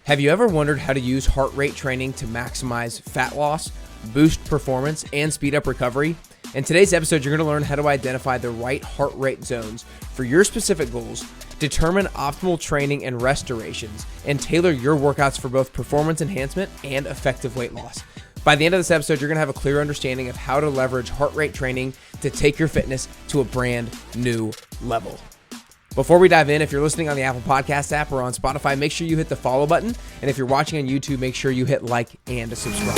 Have you ever wondered how to use heart rate training to maximize fat loss, boost performance, and speed up recovery? In today's episode, you're going to learn how to identify the right heart rate zones for your specific goals, determine optimal training and rest durations, and tailor your workouts for both performance enhancement and effective weight loss. By the end of this episode, you're going to have a clear understanding of how to leverage heart rate training to take your fitness to a brand new level. Before we dive in, if you're listening on the Apple Podcast app or on Spotify, make sure you hit the follow button. And if you're watching on YouTube, make sure you hit like and subscribe.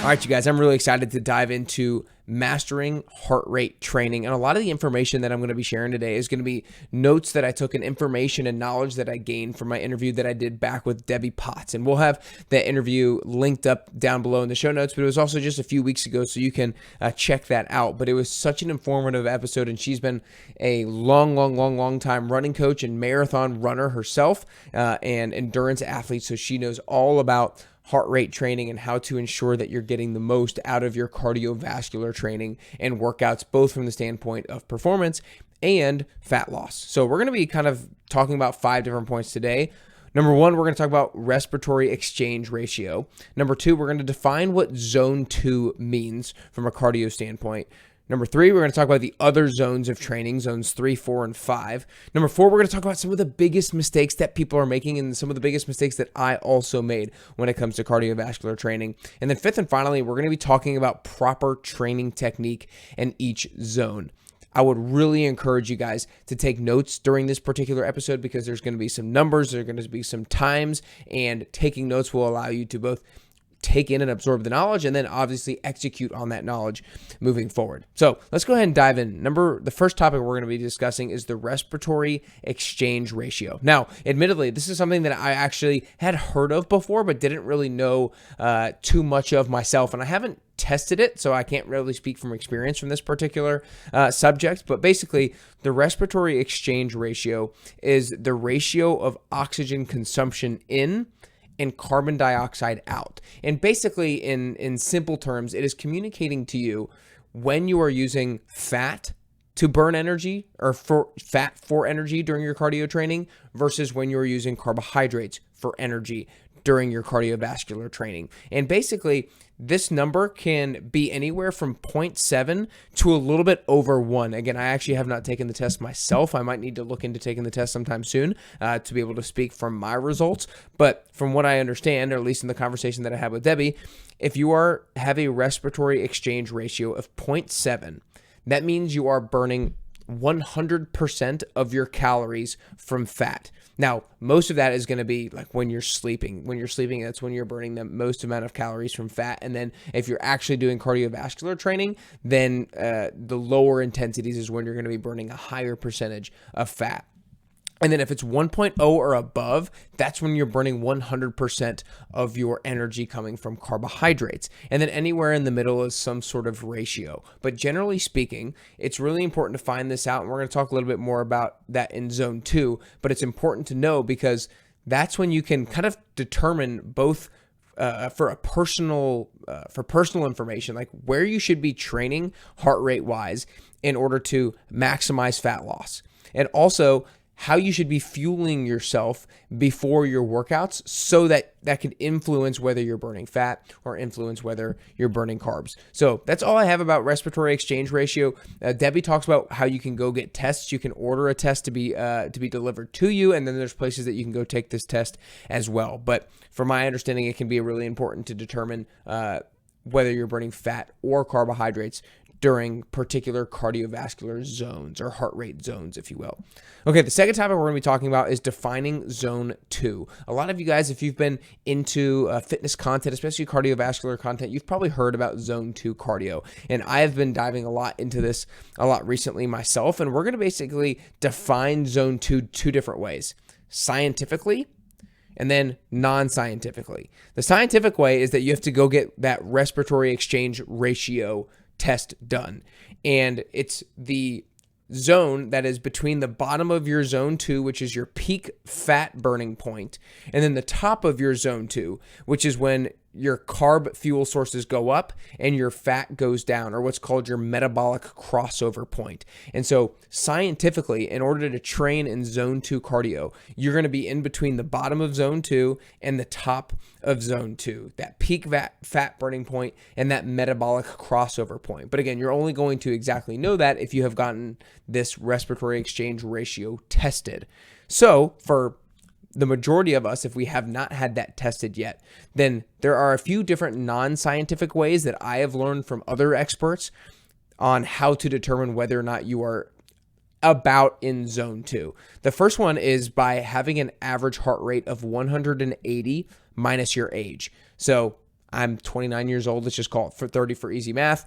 All right, you guys, I'm really excited to dive into mastering heart rate training. And a lot of the information that I'm going to be sharing today is going to be notes that I took and information and knowledge that I gained from my interview that I did back with Debbie Potts. And we'll have that interview linked up down below in the show notes, but it was also just a few weeks ago, so you can check that out. But it was such an informative episode, and she's been a long time running coach and marathon runner herself and endurance athlete, so she knows all about heart rate training and how to ensure that you're getting the most out of your cardiovascular training and workouts, both from the standpoint of performance and fat loss. So we're going to be kind of talking about 5 different points today. Number 1, we're going to talk about respiratory exchange ratio. Number 2, we're going to define what zone 2 means from a cardio standpoint. Number 3, we're going to talk about the other zones of training, zones 3, 4, and 5. Number 4, we're going to talk about some of the biggest mistakes that people are making and some of the biggest mistakes that I also made when it comes to cardiovascular training. And then 5th and finally, we're going to be talking about proper training technique in each zone. I would really encourage you guys to take notes during this particular episode because there's going to be some numbers, there's going to be some times, and taking notes will allow you to both take in and absorb the knowledge and then obviously execute on that knowledge moving forward. So let's go ahead and dive in. The first topic we're going to be discussing is the respiratory exchange ratio. Now, admittedly, this is something that I actually had heard of before, but didn't really know too much of myself. And I haven't tested it, so I can't really speak from experience from this particular subject. But basically, the respiratory exchange ratio is the ratio of oxygen consumption in and carbon dioxide out. And basically, in simple terms, it is communicating to you when you are using fat to burn energy or fat for energy during your cardio training versus when you're using carbohydrates for energy during your cardiovascular training. And basically, this number can be anywhere from 0.7 to a little bit over 1. Again, I actually have not taken the test myself. I might need to look into taking the test sometime soon to be able to speak from my results. But from what I understand, or at least in the conversation that I had with Debbie, if you have a respiratory exchange ratio of 0.7, that means you are burning 100% of your calories from fat. Now, most of that is going to be like when you're sleeping. When you're sleeping, that's when you're burning the most amount of calories from fat. And then if you're actually doing cardiovascular training, then the lower intensities is when you're going to be burning a higher percentage of fat. And then if it's 1.0 or above, that's when you're burning 100% of your energy coming from carbohydrates. And then anywhere in the middle is some sort of ratio. But generally speaking, it's really important to find this out. And we're going to talk a little bit more about that in zone 2. But it's important to know because that's when you can kind of determine both for personal information, like where you should be training heart rate wise in order to maximize fat loss. And also how you should be fueling yourself before your workouts so that can influence whether you're burning fat or influence whether you're burning carbs. So that's all I have about respiratory exchange ratio. Debbie talks about how you can go get tests. You can order a test to be delivered to you, and then there's places that you can go take this test as well. But from my understanding, it can be really important to determine whether you're burning fat or carbohydrates during particular cardiovascular zones or heart rate zones, if you will. Okay, the second topic we're going to be talking about is defining zone 2. A lot of you guys, if you've been into fitness content, especially cardiovascular content, you've probably heard about zone 2 cardio. And I have been diving a lot into this a lot recently myself, and we're going to basically define zone 2 two different ways: scientifically and then non-scientifically. The scientific way is that you have to go get that respiratory exchange ratio test done. And it's the zone that is between the bottom of your zone 2, which is your peak fat burning point, and then the top of your zone 2, which is when your carb fuel sources go up and your fat goes down, or what's called your metabolic crossover point. And so scientifically, in order to train in zone 2 cardio, you're going to be in between the bottom of zone 2 and the top of zone 2, that peak fat burning point and that metabolic crossover point. But again, you're only going to exactly know that if you have gotten this respiratory exchange ratio tested. So for the majority of us, if we have not had that tested yet, then there are a few different non-scientific ways that I have learned from other experts on how to determine whether or not you are about in zone 2. The first one is by having an average heart rate of 180 minus your age. So I'm 29 years old. Let's just call it for 30 for easy math.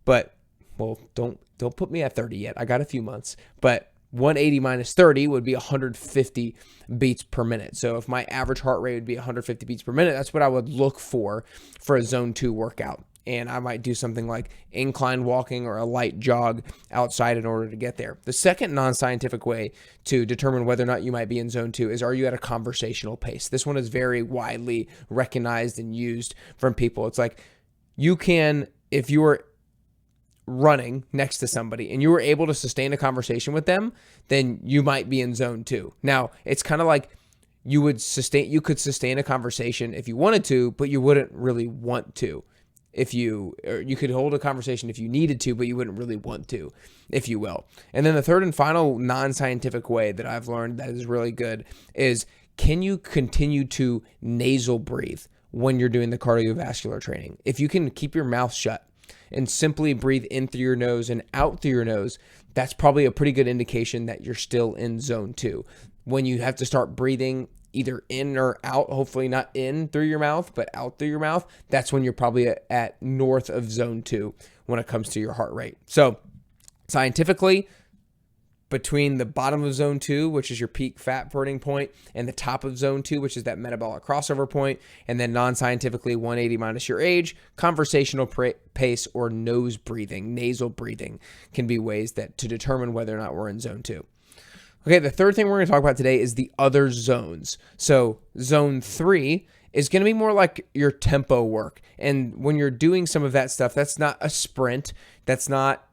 But, well, don't put me at 30 yet. I got a few months. But 180 minus 30 would be 150 beats per minute. So if my average heart rate would be 150 beats per minute, that's what I would look for a zone 2 workout. And I might do something like incline walking or a light jog outside in order to get there. The second non-scientific way to determine whether or not you might be in zone 2 is, are you at a conversational pace? This one is very widely recognized and used from people. It's like, you can, if you are running next to somebody and you were able to sustain a conversation with them, then you might be in zone 2. Now, it's kind of like you could sustain a conversation if you wanted to, but you wouldn't really want to. Or you could hold a conversation if you needed to, but you wouldn't really want to, if you will. And then the third and final non-scientific way that I've learned that is really good is, can you continue to nasal breathe when you're doing the cardiovascular training? If you can keep your mouth shut and simply breathe in through your nose and out through your nose, that's probably a pretty good indication that you're still in zone 2. When you have to start breathing either in or out, hopefully not in through your mouth, but out through your mouth, that's when you're probably at north of zone 2 when it comes to your heart rate. So scientifically, between the bottom of zone 2, which is your peak fat burning point, and the top of zone 2, which is that metabolic crossover point, and then non-scientifically 180 minus your age, conversational pace or nose breathing, nasal breathing can be ways that to determine whether or not we're in zone 2. Okay, the third thing we're going to talk about today is the other zones. So zone 3 is going to be more like your tempo work. And when you're doing some of that stuff, that's not a sprint. That's not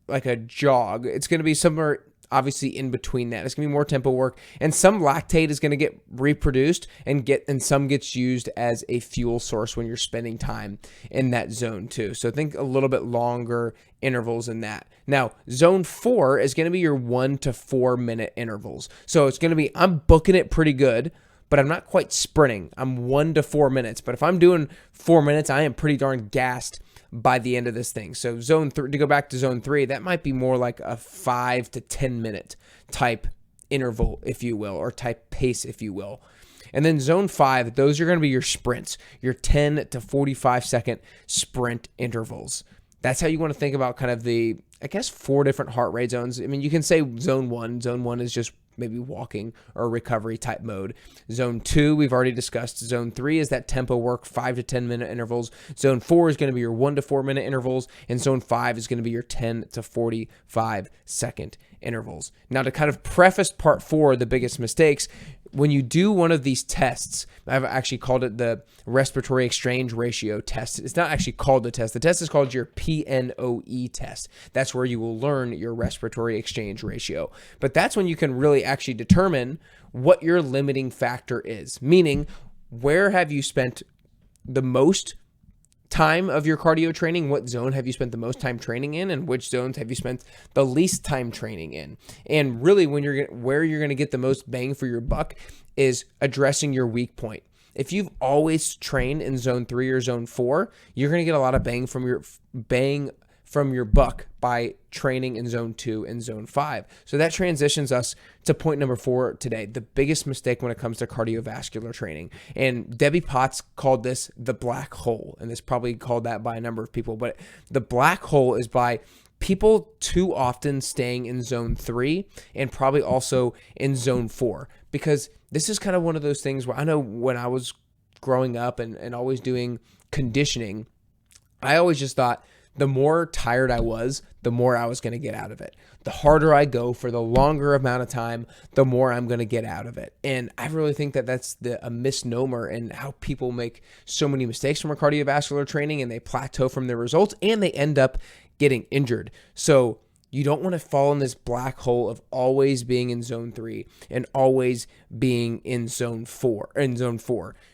like a jog. It's going to be somewhere obviously in between that. It's going to be more tempo work. And some lactate is going to get reproduced and some gets used as a fuel source when you're spending time in that zone too. So think a little bit longer intervals in that. Now, zone 4 is going to be your 1 to 4 minute intervals. So it's going to be, I'm booking it pretty good, but I'm not quite sprinting. I'm 1 to 4 minutes. But if I'm doing 4 minutes, I am pretty darn gassed by the end of this thing. So zone 3, to go back to zone 3, that might be more like a 5 to 10 minute type interval, if you will, or type pace, if you will. And then zone 5, those are going to be your sprints, your 10 to 45 second sprint intervals. That's how you want to think about kind of the, I guess, 4 different heart rate zones. I mean, you can say zone 1. Zone 1 is just maybe walking or recovery type mode. Zone 2, we've already discussed. Zone 3 is that tempo work, 5 to 10 minute intervals. Zone 4 is going to be your 1 to 4 minute intervals. And zone 5 is going to be your 10 to 45 second intervals. Now, to kind of preface part 4, the biggest mistakes, when you do one of these tests, I've actually called it the respiratory exchange ratio test. It's not actually called the test. The test is called your PNOE test. That's where you will learn your respiratory exchange ratio. But that's when you can really actually determine what your limiting factor is, meaning where have you spent the most time of your cardio training, what zone have you spent the most time training in, and which zones have you spent the least time training in. And really, where you're going to get the most bang for your buck is addressing your weak point. If you've always trained in zone 3 or zone 4, you're going to get a lot of bang from your buck by training in zone 2 and zone 5. So that transitions us to point number 4 today, the biggest mistake when it comes to cardiovascular training. And Debbie Potts called this the black hole, and it's probably called that by a number of people, but the black hole is by people too often staying in zone 3 and probably also in zone 4, because this is kind of one of those things where I know when I was growing up and always doing conditioning, I always just thought the more tired I was, the more I was going to get out of it. The harder I go for the longer amount of time, the more I'm going to get out of it. And I really think that that's a misnomer and how people make so many mistakes from our cardiovascular training, and they plateau from their results and they end up getting injured. So you don't want to fall in this black hole of always being in zone 3 and always being in zone 4.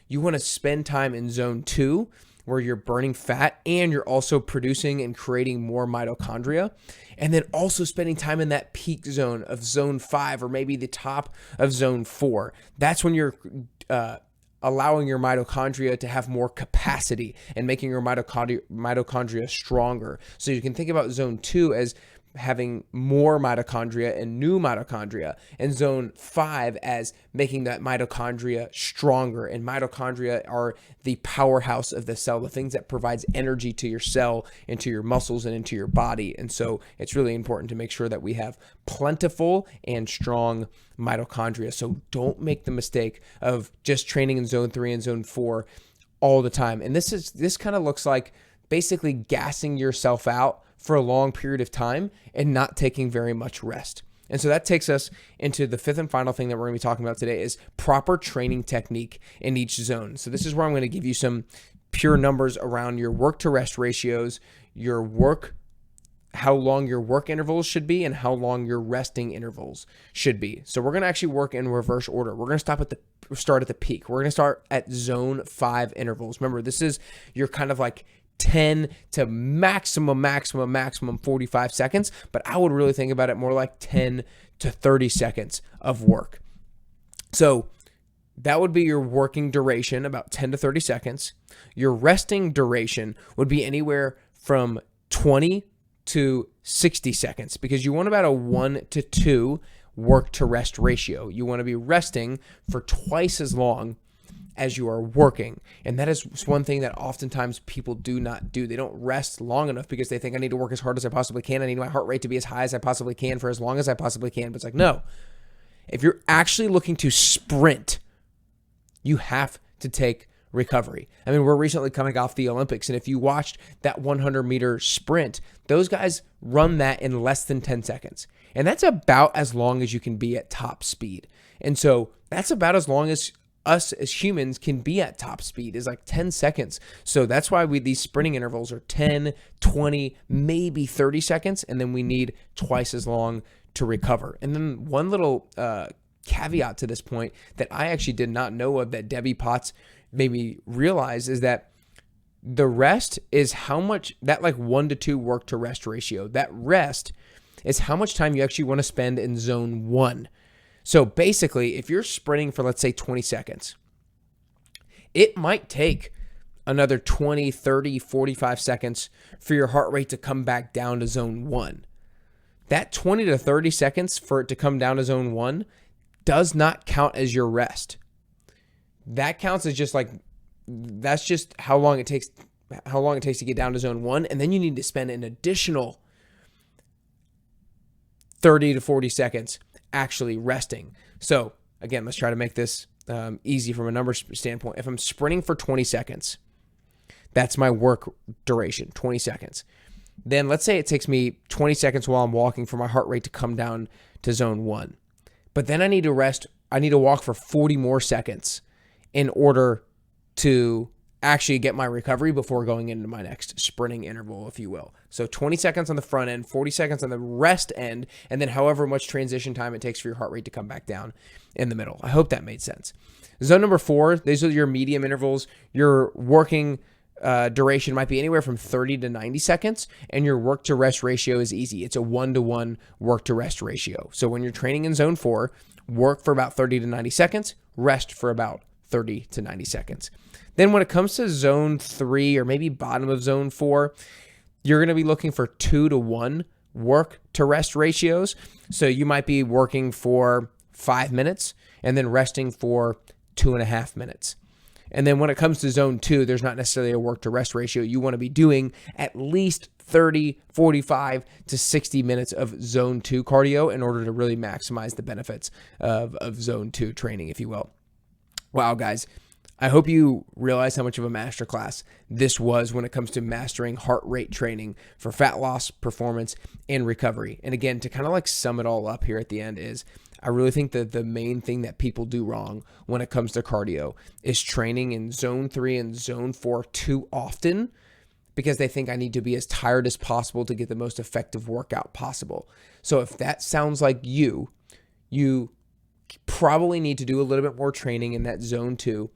You want to spend time in zone 2 where you're burning fat and you're also producing and creating more mitochondria. And then also spending time in that peak zone of zone 5 or maybe the top of zone 4. That's when you're allowing your mitochondria to have more capacity and making your mitochondria stronger. So you can think about zone 2 as having more mitochondria and new mitochondria, and zone 5 as making that mitochondria stronger. And mitochondria are the powerhouse of the cell, the things that provides energy to your cell, into your muscles, and into your body. And so it's really important to make sure that we have plentiful and strong mitochondria. So don't make the mistake of just training in zone 3 and zone 4 all the time. And this kind of looks like basically gassing yourself out for a long period of time and not taking very much rest. And so that takes us into the fifth and final thing that we're going to be talking about today is proper training technique in each zone. So this is where I'm going to give you some pure numbers around your work to rest ratios, how long your work intervals should be, and how long your resting intervals should be. So we're going to actually work in reverse order. We're going to start at the peak. We're going to start at zone 5 intervals. Remember, this is your kind of like 10 to maximum 45 seconds, but I would really think about it more like 10 to 30 seconds of work. So that would be your working duration, about 10 to 30 seconds. Your resting duration would be anywhere from 20 to 60 seconds because you want about a 1 to 2 work to rest ratio. You want to be resting for twice as long as you are working. And that is one thing that oftentimes people do not do. They don't rest long enough because they think I need to work as hard as I possibly can. I need my heart rate to be as high as I possibly can for as long as I possibly can. But it's like, no. If you're actually looking to sprint, you have to take recovery. I mean, we're recently coming off the Olympics, and if you watched that 100-meter sprint, those guys run that in less than 10 seconds. And that's about as long as you can be at top speed. And so that's about as long as us as humans can be at top speed, is like 10 seconds. So that's why these sprinting intervals are 10, 20, maybe 30 seconds, and then we need twice as long to recover. And then one little caveat to this point that I actually did not know of that Debbie Potts made me realize is that the rest is how much, that like 1 to 2 work to rest ratio, that rest is how much time you actually want to spend in zone 1. So basically, if you're sprinting for, let's say, 20 seconds, it might take another 20, 30, 45 seconds for your heart rate to come back down to zone 1. That 20 to 30 seconds for it to come down to zone 1 does not count as your rest. That counts as just like, that's just how long it takes to get down to zone 1. And then you need to spend an additional 30 to 40 seconds actually resting. So again, let's try to make this easy from a numbers standpoint. If I'm sprinting for 20 seconds, that's my work duration, 20 seconds. Then let's say it takes me 20 seconds while I'm walking for my heart rate to come down to zone 1. But then I need to rest. I need to walk for 40 more seconds in order to actually get my recovery before going into my next sprinting interval, if you will. So 20 seconds on the front end, 40 seconds on the rest end, and then however much transition time it takes for your heart rate to come back down in the middle. I hope that made sense. Zone number 4, these are your medium intervals. Your working duration might be anywhere from 30 to 90 seconds, and your work to rest ratio is easy. It's a 1-to-1 work to rest ratio. So when you're training in zone 4, work for about 30 to 90 seconds, rest for about 30 to 90 seconds. Then when it comes to zone 3 or maybe bottom of zone 4, you're going to be looking for 2-to-1 work to rest ratios. So you might be working for 5 minutes and then resting for 2.5 minutes. And then when it comes to zone 2, there's not necessarily a work to rest ratio. You want to be doing at least 30, 45 to 60 minutes of zone 2 cardio in order to really maximize the benefits of zone 2 training, if you will. Wow, guys. I hope you realize how much of a masterclass this was when it comes to mastering heart rate training for fat loss, performance, and recovery. And again, to kind of like sum it all up here at the end is I really think that the main thing that people do wrong when it comes to cardio is training in zone 3 and zone 4 too often, because they think I need to be as tired as possible to get the most effective workout possible. So if that sounds like you probably need to do a little bit more training in that zone 2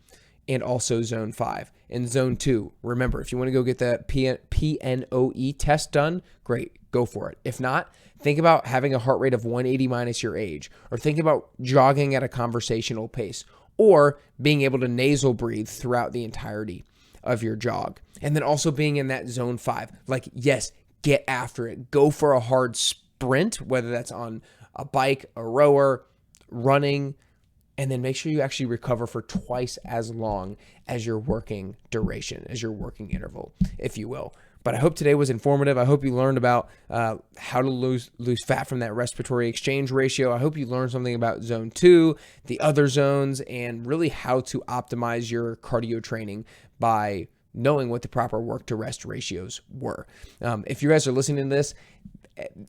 and also zone 5. In zone 2, remember, if you want to go get the PNOE test done, great, go for it. If not, think about having a heart rate of 180 minus your age, or think about jogging at a conversational pace, or being able to nasal breathe throughout the entirety of your jog. And then also being in that zone 5. Like, yes, get after it. Go for a hard sprint, whether that's on a bike, a rower, running, and then make sure you actually recover for twice as long as your working duration, as your working interval, if you will. But I hope today was informative. I hope you learned about how to lose fat from that respiratory exchange ratio. I hope you learned something about zone 2, the other zones, and really how to optimize your cardio training by knowing what the proper work to rest ratios were. If you guys are listening to this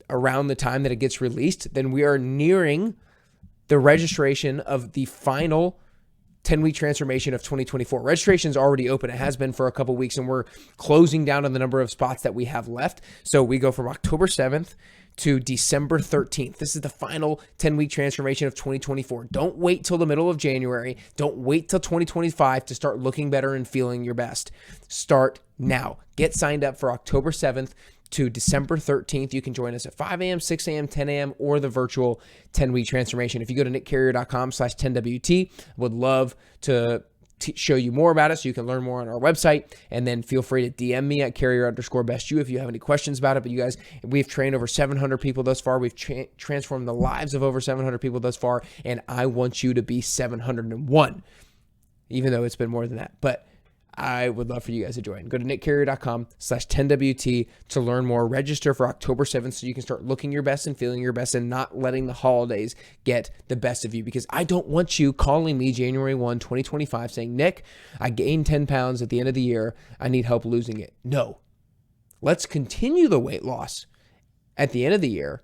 around the time that it gets released, then we are nearing the registration of the final 10-week transformation of 2024. Registration is already open. It has been for a couple weeks, and we're closing down on the number of spots that we have left. So we go from October 7th to December 13th. This is the final 10-week transformation of 2024. Don't wait till the middle of January. Don't wait till 2025 to start looking better and feeling your best. Start now. Get signed up for October 7th to December 13th. You can join us at 5 a.m., 6 a.m., 10 a.m., or the virtual 10-week transformation. If you go to nickcarrier.com/10WT, would love to show you more about it so you can learn more on our website. And then feel free to DM me at carrier_bestyou if you have any questions about it. But you guys, we've trained over 700 people thus far. We've transformed the lives of over 700 people thus far. And I want you to be 701, even though it's been more than that. But I would love for you guys to join. Go to nickcarrier.com/10WT to learn more. Register for October 7th so you can start looking your best and feeling your best and not letting the holidays get the best of you, because I don't want you calling me January 1, 2025 saying, Nick, I gained 10 pounds at the end of the year. I need help losing it. No. Let's continue the weight loss at the end of the year,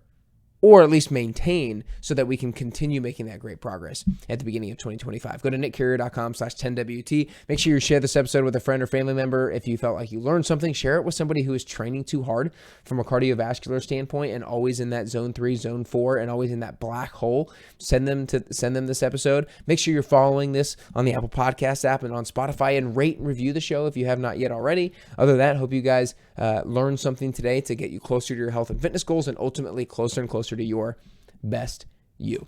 or at least maintain, so that we can continue making that great progress at the beginning of 2025. Go to nickcarrier.com/10WT. Make sure you share this episode with a friend or family member. If you felt like you learned something, share it with somebody who is training too hard from a cardiovascular standpoint and always in that zone 3, zone 4, and always in that black hole. Send them this episode. Make sure you're following this on the Apple Podcast app and on Spotify, and rate and review the show if you have not yet already. Other than that, hope you guys learned something today to get you closer to your health and fitness goals, and ultimately closer and closer to your best you.